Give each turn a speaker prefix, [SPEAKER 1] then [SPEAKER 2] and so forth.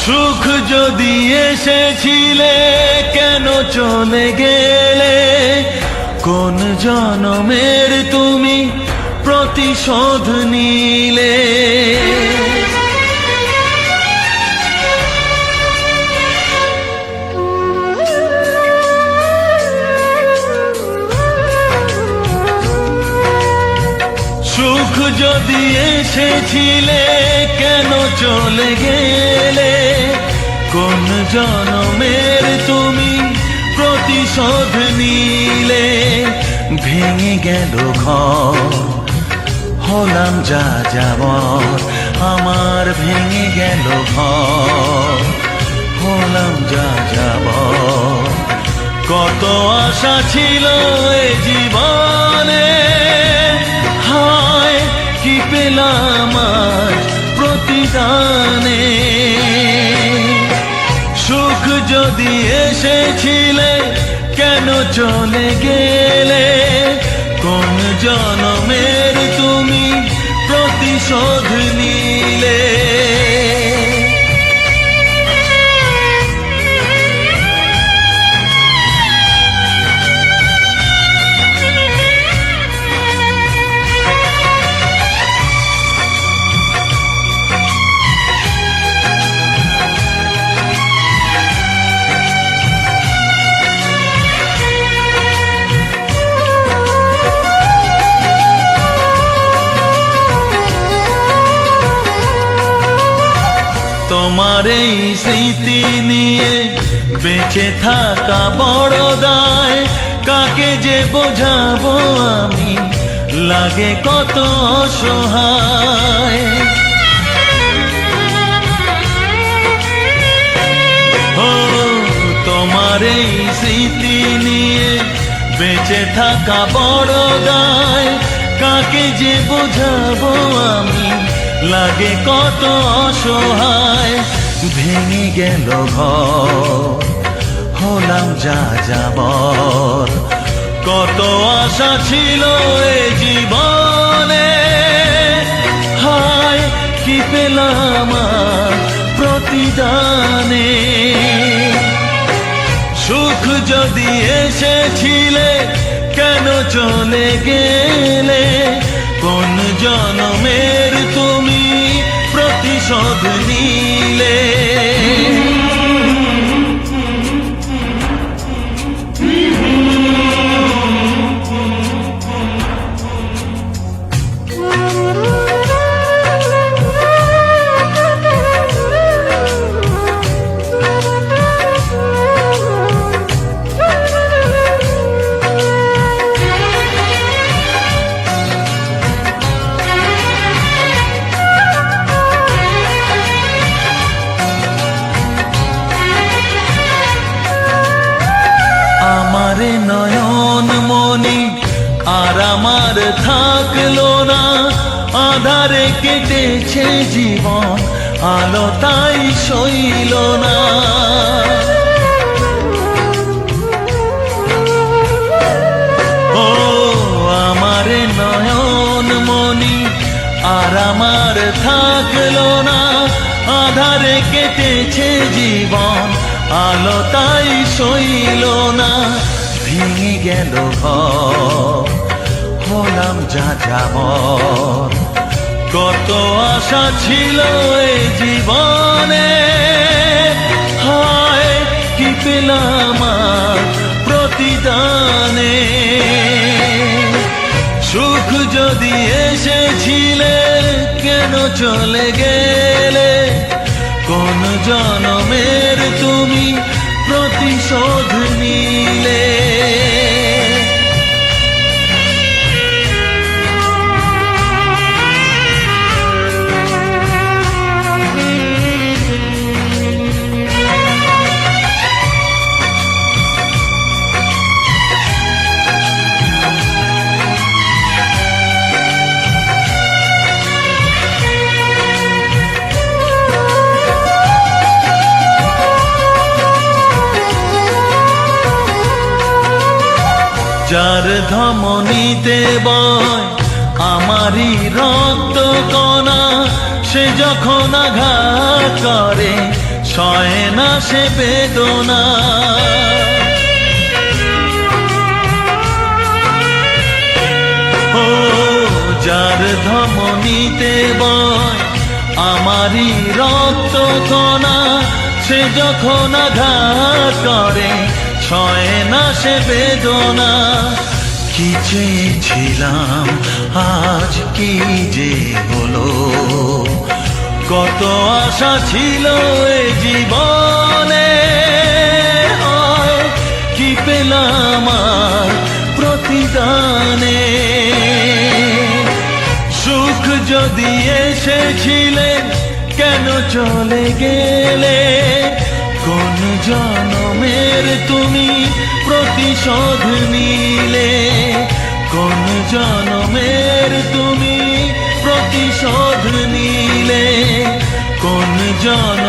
[SPEAKER 1] সুখ যদি এসেছিলে কেন চলে গেলে, কোন জনমের তুমি প্রতিশোধ নিলে। সুখ যদি এসেছিলে কেন চলে গেলে, কোন জনমের তুমি প্রতিশোধ নিলে। ভেঙে গেল ঘর, হলাম যা যাবর, আমার ভেঙে গেল ঘর, হলাম যা যাবর। কত আশা ছিল এ জীবনে, হায় কি পেলাম আজ প্রতিদানে। সুখ যদি এসেছিলে কেন চলে গেলে, কোন জনমের তুমি প্রতিশোধ নিলে। তোমার এই স্মৃতি নিয়ে বেঁচে থাকা বড় দায়, কাকে যে বোঝাবো আমি, লাগে কত অসহায়। ও তোমার এই স্মৃতি নিয়ে বেঁচে থাকা বড় দায়, কাকে যে বোঝাবো আমি, লাগে কত অসহায়। ভেঙে গেল ঘর, হলাম যা যাবর, কত আশা ছিল এ জীবনে, হায় কি পেলাম আজ প্রতিদানে। সুখ যদি এসেছিলে কেন চলে গেলে, কোন জনমের তুমি প্রতিশোধ নিলে। আমারে নয়ন মনি আর আমার থাকলো না, আধারে কেটেছে জীবন, আলো তাই সইল না। ও আমারে নয়ন মনি আর আমার থাকলো না, আধারে কেটেছে জীবন, আলো তাই সইল না। ভেঙে গেল ঘর, হলাম যা যাবর, কত আশা ছিল এ জীবনে, হায় কি পেলাম আজ প্রতিদানে। সুখ যদি এসেছিলে কেন চলে গেলে, কোন জনমের তুমি প্রতিশোধ নিলে। যার ধমনীতে বয় আমারই রক্ত কণা, সে যখন আঘাত করে সয় না সে বেদনা। ও যার ধমনীতে বয় আমারই রক্ত কণা, সে যখন আঘাত করে সয় না সে বেদনা। কি চেয়েছিলাম আজ কি যে হলো, কত আশা ছিল এ জীবনে, হয় কি পেলাম আর প্রতিদানে। সুখ যদি এসেছিলে কেন চলে গেলে, কোন জনমের তুমি প্রতিশোধ নিলে, কোন জনমের তুমি প্রতিশোধ নিলে, কোন জন